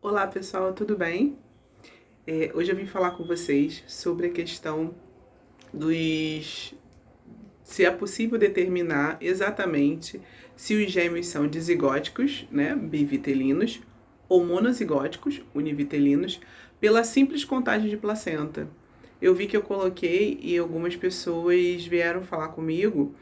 Olá pessoal, tudo bem? Hoje eu vim falar com vocês sobre a questão dos se é possível determinar exatamente se os gêmeos são dizigóticos, né, bivitelinos, ou monozigóticos, univitelinos, pela simples contagem de placenta. Eu vi que eu coloquei e algumas pessoas vieram falar comigo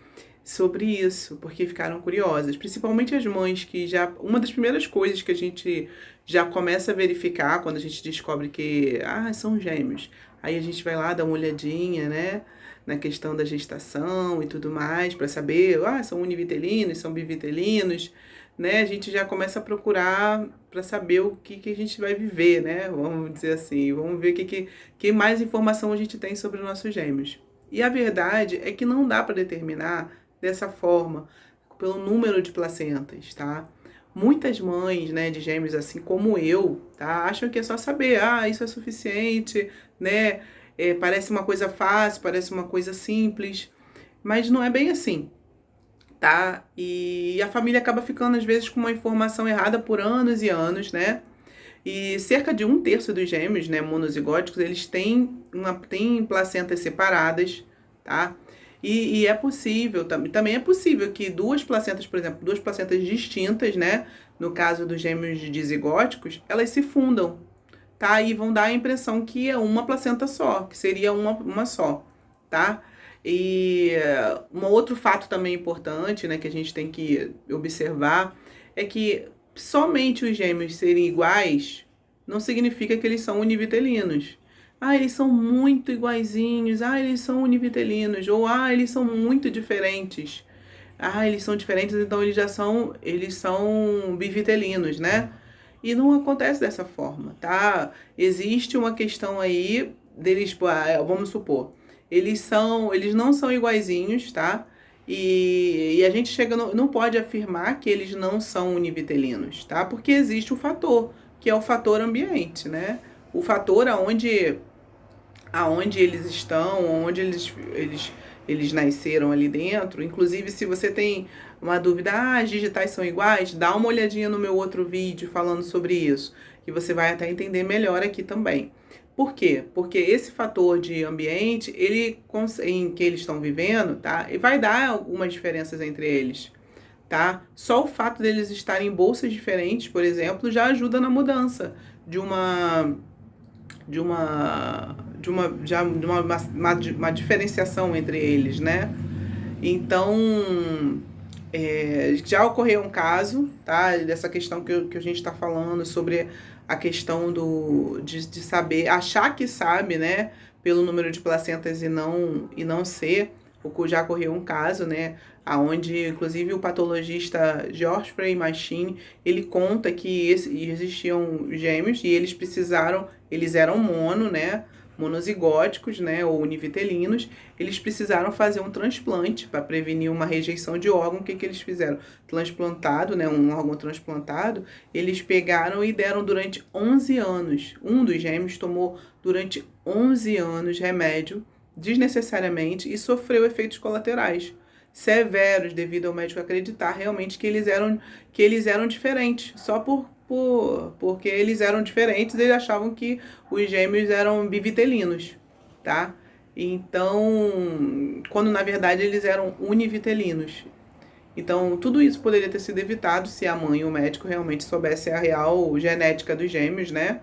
sobre isso, porque ficaram curiosas, principalmente as mães que já uma das primeiras coisas que a gente já começa a verificar quando a gente descobre que são gêmeos. Aí a gente vai lá dar uma olhadinha, né, na questão da gestação e tudo mais, para saber, são univitelinos, são bivitelinos, né? A gente já começa a procurar para saber o que a gente vai viver, né? Vamos dizer assim, vamos ver que mais informação a gente tem sobre os nossos gêmeos. E a verdade é que não dá para determinar dessa forma, pelo número de placentas, tá? Muitas mães, né, de gêmeos, assim como eu, tá, acham que é só saber, isso é suficiente, né? Parece uma coisa fácil, parece uma coisa simples, mas não é bem assim, tá? E a família acaba ficando, às vezes, com uma informação errada por anos e anos, né? E cerca de um terço dos gêmeos, né, monozigóticos, eles têm placentas separadas, tá? E é possível, também é possível que duas placentas, por exemplo, duas placentas distintas, né, no caso dos gêmeos dizigóticos, elas se fundam, tá? E vão dar a impressão que é uma placenta só, que seria uma só, tá? E um outro fato também importante, né, que a gente tem que observar é que somente os gêmeos serem iguais não significa que eles são univitelinos. Eles são muito iguaizinhos. Eles são univitelinos. Ou, eles são muito diferentes. Eles são diferentes, então eles são bivitelinos, né? E não acontece dessa forma, tá? Existe uma questão aí deles, vamos supor, eles não são iguaizinhos, tá? E a gente não pode afirmar que eles não são univitelinos, tá? Porque existe um fator, que é o fator ambiente, né? O fator aonde eles estão, onde eles nasceram ali dentro. Inclusive, se você tem uma dúvida, as digitais são iguais, dá uma olhadinha no meu outro vídeo falando sobre isso, que você vai até entender melhor aqui também. Por quê? Porque esse fator de ambiente, em que eles estão vivendo, tá? E vai dar algumas diferenças entre eles, tá? Só o fato deles estarem em bolsas diferentes, por exemplo, já ajuda na mudança de uma uma diferenciação entre eles, né? Então, já ocorreu um caso, tá? Dessa questão que a gente está falando sobre a questão de saber, achar que sabe, né? Pelo número de placentas e não ser. Já ocorreu um caso, né? Onde, inclusive, o patologista Geoffrey Machine, ele conta que existiam gêmeos e eles eram né? Monozigóticos, né, ou univitelinos, eles precisaram fazer um transplante para prevenir uma rejeição de órgão. O que eles fizeram? Transplantado, né, um órgão transplantado, eles pegaram e deram durante 11 anos. Um dos gêmeos tomou durante 11 anos remédio desnecessariamente e sofreu efeitos colaterais severos devido ao médico acreditar realmente que eles eram diferentes, só porque eles eram diferentes, eles achavam que os gêmeos eram bivitelinos, tá? Então, quando na verdade eles eram univitelinos. Então, tudo isso poderia ter sido evitado se a mãe e o médico realmente soubessem a real genética dos gêmeos, né?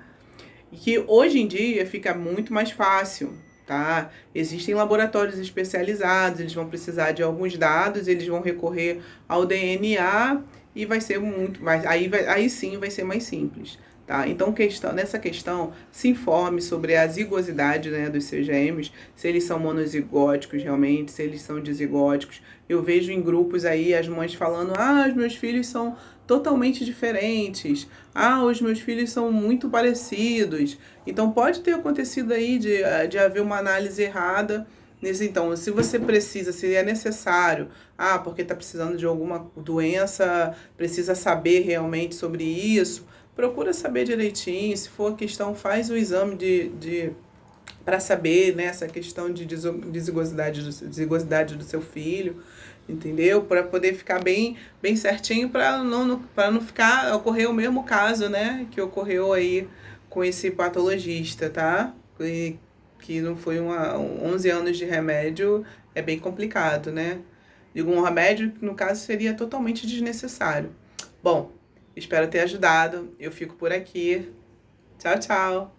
E que hoje em dia fica muito mais fácil, tá? Existem laboratórios especializados, eles vão precisar de alguns dados, eles vão recorrer ao DNA e vai ser muito mais, aí sim vai ser mais simples, tá? Então, nessa questão, se informe sobre a zigosidade, né, dos seus gêmeos, se eles são monozigóticos realmente, se eles são dizigóticos. Eu vejo em grupos aí as mães falando: os meus filhos são totalmente diferentes. Os meus filhos são muito parecidos. Então pode ter acontecido aí de haver uma análise errada nisso. Então, se você precisa, se é necessário, porque está precisando de alguma doença, precisa saber realmente sobre isso, procura saber direitinho. Se for questão, faz o exame de para saber, né, essa questão de desigualdade do seu filho. entendeu? Para poder ficar bem certinho, para não ficar ocorrer o mesmo caso, né, que ocorreu aí com esse patologista, tá? Que não foi 11 anos de remédio, é bem complicado, né? Digo, um remédio que no caso seria totalmente desnecessário. Bom, espero ter ajudado. Eu fico por aqui. Tchau, tchau.